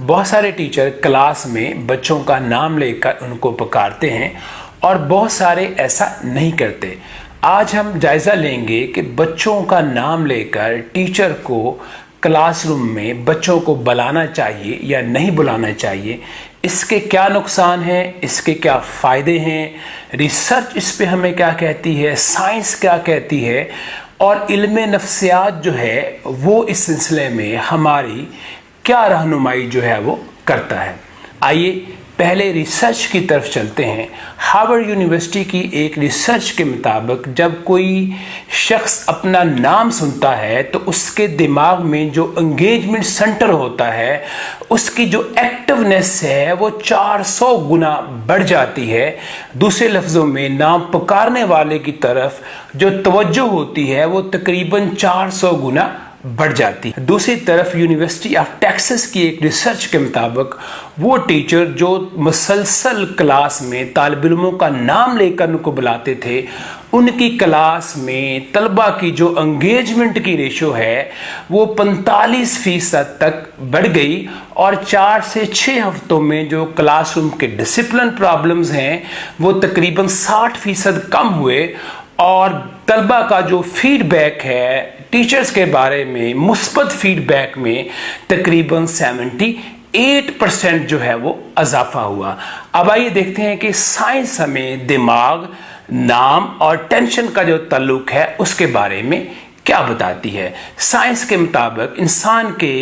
बहुत सारे teacher class में बच्चों का नाम लेकर उनको पुकारते हैं और बहुत सारे ऐसा नहीं करते। आज हम जायज़ा लेंगे कि बच्चों का नाम लेकर टीचर को क्लासरूम में बच्चों को बुलाना चाहिए या नहीं बुलाना चाहिए, इसके क्या नुकसान हैं, इसके क्या फ़ायदे हैं, रिसर्च इस पे हमें क्या कहती है, साइंस क्या कहती है, और इल्म नफ्सियात जो है वो इस सिलसिले में हमारी क्या रहनुमाई जो है वो करता है। आइए पहले रिसर्च की तरफ चलते हैं। हार्वर्ड यूनिवर्सिटी की एक रिसर्च के मुताबिक जब कोई शख्स अपना नाम सुनता है तो उसके दिमाग में जो एंगेजमेंट सेंटर होता है, उसकी जो एक्टिवनेस है वो 400 गुना बढ़ जाती है। दूसरे लफ्ज़ों में नाम पुकारने वाले की तरफ जो तवज्जो होती है वो तकरीबन 400 गुना बढ़ जाती है। दूसरी तरफ यूनिवर्सिटी ऑफ टेक्सास की एक रिसर्च के मुताबिक वो टीचर जो मुसलसल क्लास में तालिब इल्मों का नाम लेकर उनको बुलाते थे, उनकी क्लास में तलबा की जो एंगेजमेंट की रेशो है वो 45% तक बढ़ गई, और 4 से 6 हफ्तों में जो क्लासरूम के डिसिप्लिन प्रॉब्लम्स हैं वो तकरीबन 60% कम हुए, और तलबा का जो फीडबैक है टीचर्स के बारे में, मुस्बत फीडबैक में तकरीबन 78% जो है वो इजाफा हुआ। अब आइए देखते हैं कि साइंस हमें दिमाग, नाम और टेंशन का जो ताल्लुक है उसके बारे में क्या बताती है। साइंस के मुताबिक इंसान के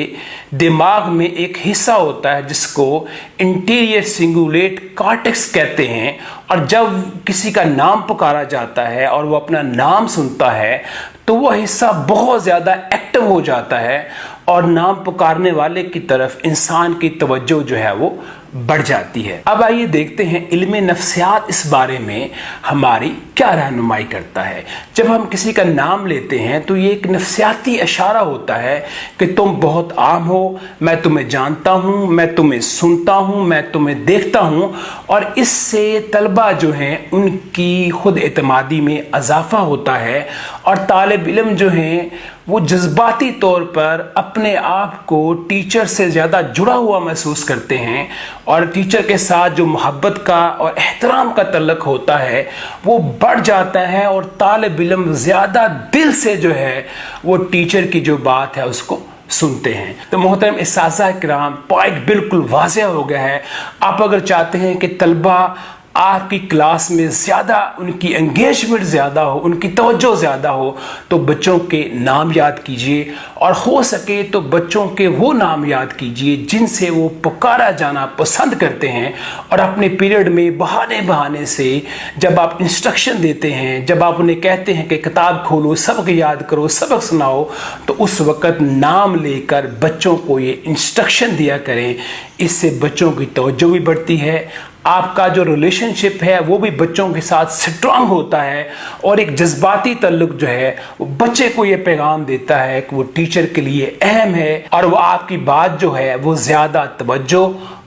दिमाग में एक हिस्सा होता है जिसको इंटीरियर सिंगुलेट कॉर्टेक्स कहते हैं, और जब किसी का नाम पुकारा जाता है और वो अपना नाम सुनता है तो वो हिस्सा बहुत ज़्यादा एक्टिव हो जाता है और नाम पुकारने वाले की तरफ इंसान की तवज्जो जो है वो बढ़ जाती है। अब आइए देखते हैं इल्म नफ्सियात इस बारे में हमारी क्या रहनुमाई करता है। जब हम किसी का नाम लेते हैं तो ये एक नफ्सियाती इशारा होता है कि तुम बहुत आम हो, मैं तुम्हें जानता हूँ, मैं तुम्हें सुनता हूँ, मैं तुम्हें देखता हूँ, और इससे तलबा जो हैं उनकी खुद एतमादी में इजाफा होता है, और तालिब इल्म जो हैं वो जज्बाती तौर पर अपने आप को टीचर से ज़्यादा जुड़ा हुआ महसूस करते हैं, और टीचर के साथ जो मोहब्बत का और एहतराम का तल्लुक होता है वो बढ़ जाता है, और तालिब इल्म ज़्यादा दिल से जो है वो टीचर की जो बात है उसको सुनते हैं। तो मोहतरम इस्तिज़ा किराम, पॉइंट बिल्कुल वाज़ेह हो गया है। आप अगर चाहते हैं कि तलबा आपकी क्लास में ज़्यादा उनकी एंगेजमेंट ज़्यादा हो, उनकी तवज्जो ज़्यादा हो, तो बच्चों के नाम याद कीजिए, और हो सके तो बच्चों के वो नाम याद कीजिए जिनसे वो पुकारा जाना पसंद करते हैं। और अपने पीरियड में बहाने से जब आप इंस्ट्रक्शन देते हैं, जब आप उन्हें कहते हैं कि किताब खोलो, सबक याद करो, सबक सुनाओ, तो उस वक़्त नाम लेकर बच्चों को ये इंस्ट्रक्शन दिया करें। इससे बच्चों की तवज्जो भी बढ़ती है, आपका जो रिलेशनशिप है वो भी बच्चों के साथ स्ट्रांग होता है, और एक जज्बाती ताल्लुक जो है वो बच्चे को ये पैगाम देता है कि वो टीचर के लिए अहम है, और वो आपकी बात जो है वो ज़्यादा तवज्जो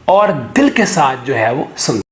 और दिल के साथ जो है वो सुन